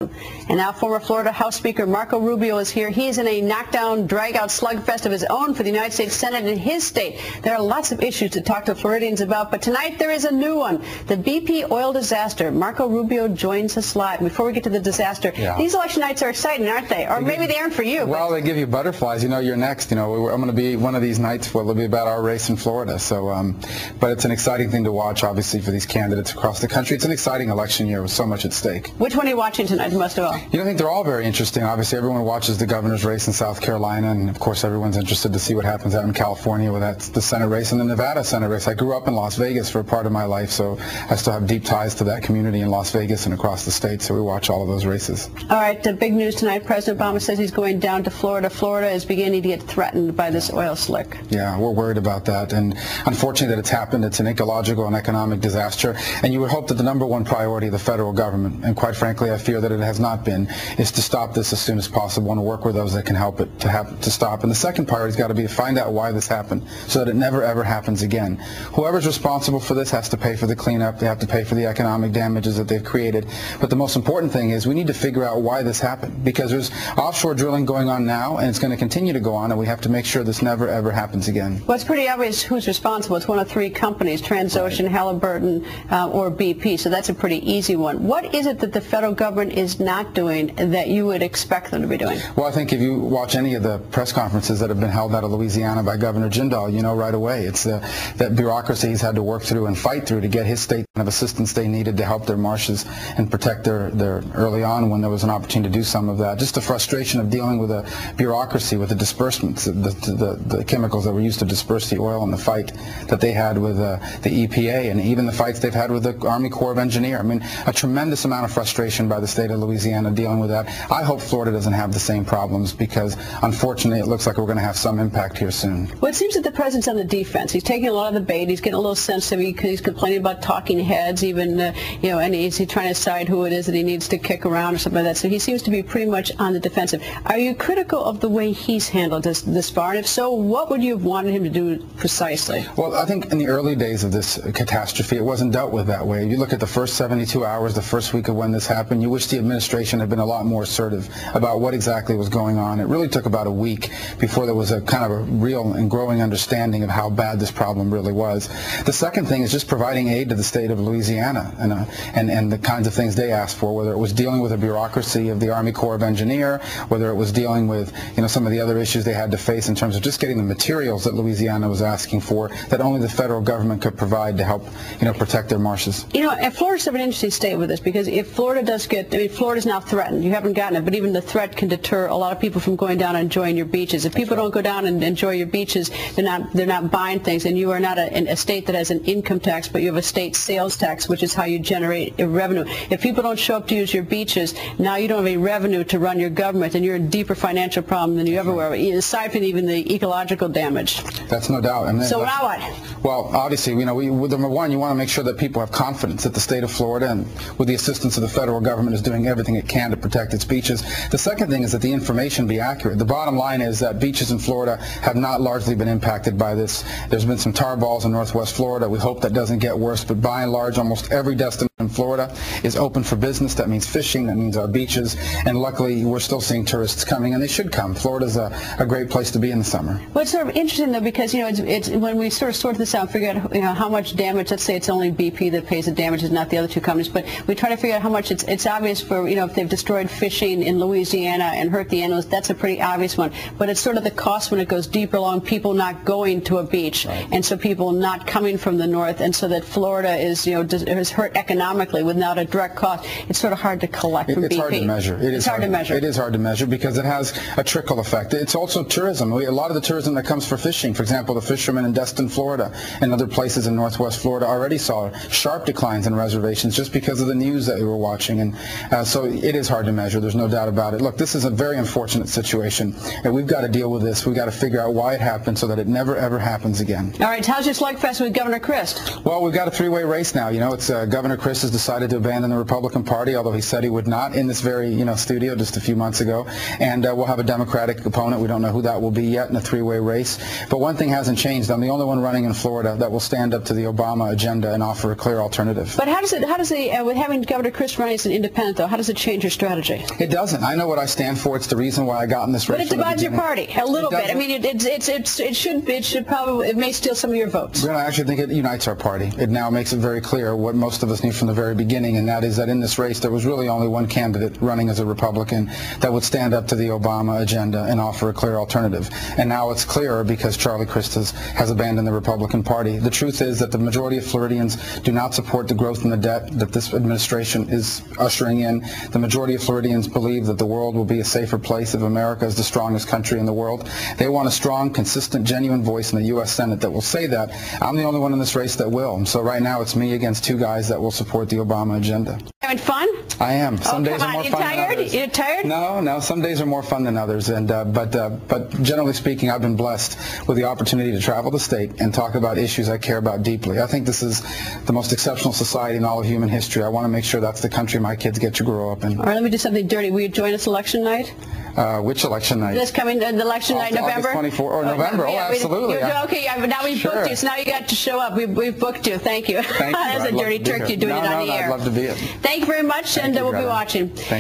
And now former Florida House Speaker Marco Rubio is here. He's in a knockdown, drag-out slugfest of his own for the United States Senate in his state. There are lots of issues to talk to Floridians about, but tonight there is a new one, the BP oil disaster. Marco Rubio joins us live. Before we get to the disaster, these election nights are exciting, aren't they? Or maybe they aren't for you. Well, they give you butterflies. You know, you're next. You know, I'm going to be one of these nights where it'll be about our race in Florida. So, but it's an exciting thing to watch, obviously, for these candidates across the country. It's an exciting election year with so much at stake. Which one are you watching tonight, most of all? You know, I think they're all very interesting. Obviously, everyone watches the governor's race in South Carolina, and of course, everyone's interested to see what happens out in California with the Senate race and the Nevada Senate race. I grew up in Las Vegas for a part of my life, so I still have deep ties to that community in Las Vegas and across the state, so we watch all of those races. All right, the big news tonight, President Obama says he's going down to Florida. Florida is beginning to get threatened by this oil slick. Yeah, we're worried about that, and unfortunately that it's happened. It's an ecological and economic disaster, and you would hope that the number one priority of the federal government, and quite frankly I fear that it has not been, is to stop this as soon as possible and work with those that can help it to stop. And the second priority has got to be to find out why this happened so that it never ever happens again. Whoever's responsible for this has to pay for the cleanup. They have to pay for the economic damages that they've created. But the most important thing is we need to figure out why this happened, because there's offshore drilling going on now and it's going to continue to go on, and we have to make sure this never ever happens again. Well, it's pretty obvious who's responsible. It's one of three companies, Transocean, Halliburton, or BP, so that's a pretty easy one. What is it that the federal government is not doing that you would expect them to be doing? Well, I think if you watch any of the press conferences that have been held out of Louisiana by Governor Jindal, you know right away it's that bureaucracy he's had to work through and fight through to get his state kind of assistance they needed to help their marshes and protect their early on when there was an opportunity to do some of that. Just the frustration of dealing with a bureaucracy, with the disbursements, the chemicals that were used to disperse the oil, and the fight that they had with the EPA, and even the fights they've had with the Army Corps of Engineers. I mean, a tremendous amount of frustration by the state of Louisiana dealing with that. I hope Florida doesn't have the same problems, because unfortunately it looks like we're going to have some impact here soon. Well, it seems that the president's on the defense. He's taking a lot of the bait. He's getting a little sensitive. He's complaining about talking heads, even, you know, and he's trying to decide who it is that he needs to kick around or something like that. So he seems to be pretty much on the defensive. Are you critical of the way he's handled this far? And if so, what would you have wanted him to do precisely? Well, I think in the early days of this catastrophe, it wasn't dealt with that way. You look at the first 72 hours, the first week of when this happened, you wish the administration had been a lot more assertive about what exactly was going on. It really took about a week before there was a kind of a real and growing understanding of how bad this problem really was. The second thing is just providing aid to the state of Louisiana and the kinds of things they asked for, whether it was dealing with a bureaucracy of the Army Corps of Engineers, whether it was dealing with, you know, some of the other issues they had to face in terms of just getting the materials that Louisiana was asking for that only the federal government could provide to help, you know, protect their marshes. You know, and Florida's an interesting state with this, because if Florida does get, I mean, Florida's now threatened. You haven't gotten it, but even the threat can deter a lot of people from going down and enjoying your beaches. If people don't go down and enjoy your beaches, they're not buying things, and you are not a state that has an income tax, but you have a state sales tax, which is how you generate a revenue. If people don't show up to use your beaches, now you don't have any revenue to run your government, and you're in deeper financial problem than you ever were, aside from even the ecological damage. That's no doubt. I mean, so now what? Well, obviously, you know, number one, you want to make sure that people have confidence that the state of Florida, and with the assistance of the federal government, is doing everything it can to protect its beaches. The second thing is that the information be accurate. The bottom line is that beaches in Florida have not largely been impacted by this. There's been some tar balls in northwest Florida. We hope that doesn't get worse, but by and large, almost every destination in Florida is open for business. That means fishing, that means our beaches, and luckily we're still seeing tourists coming, and they should come. Florida's a great place to be in the summer. Well, it's sort of interesting, though, because, you know, it's when we sort of sort this out, figure out, you know, how much damage. Let's say it's only BP that pays the damages, not the other two companies, but we try to figure out how much. It's obvious for, you know, if they've destroyed fishing in Louisiana and hurt the animals, that's a pretty obvious one. But it's sort of the cost when it goes deeper along, people not going to a beach, and so people not coming from the north, and so that Florida is, you know, is hurt economically without a direct cost. It's sort of hard to collect from BP. It's hard to measure. It's hard to measure. It is hard to measure because it has a trickle effect. It's also tourism. A lot of the tourism that comes for fishing, for example, the fishermen in Destin, Florida, and other places in northwest Florida already saw sharp declines in reservations just because of the news that we were watching. And so it is hard to measure. There's no doubt about it. Look, this is a very unfortunate situation, and we've got to deal with this. We've got to figure out why it happened so that it never, ever happens again. All right. How's your slugfest with Governor Christ? Well, we've got a three-way race now. You know, it's Governor Christ Chris has decided to abandon the Republican Party, although he said he would not in this very studio just a few months ago. And we'll have a Democratic opponent. We don't know who that will be yet in a three-way race. But one thing hasn't changed. I'm the only one running in Florida that will stand up to the Obama agenda and offer a clear alternative. But with having Governor Chris running as an independent, though, how does it change your strategy? It doesn't. I know what I stand for. It's the reason why I got in this race. But it divides your party a little bit. I mean, it should probably, it may steal some of your votes. I actually think it unites our party. It now makes it very clear what most of us knew from the very beginning, and that is that in this race there was really only one candidate running as a Republican that would stand up to the Obama agenda and offer a clear alternative. And now it's clearer because Charlie Crist has abandoned the Republican Party. The truth is that the majority of Floridians do not support the growth in the debt that this administration is ushering in. The majority of Floridians believe that the world will be a safer place if America is the strongest country in the world. They want a strong, consistent, genuine voice in the U.S. Senate that will say that. I'm the only one in this race that will. So right now it's me against two guys that will support the Obama agenda. Having fun? I am. Some days are more fun than others. You're tired? No. Some days are more fun than others. And but generally speaking, I've been blessed with the opportunity to travel the state and talk about issues I care about deeply. I think this is the most exceptional society in all of human history. I want to make sure that's the country my kids get to grow up in. All right, let me do something dirty. Will you join us election night? Which election night? This coming election night, November? August 24 or November. Yeah, absolutely. Okay, now we've booked you, so now you got to show up. We've booked you. Thank you. Thank you. That's a dirty trick you're doing it on the air. I'd love to be it. Thank you very much, and we'll be watching. Thank you.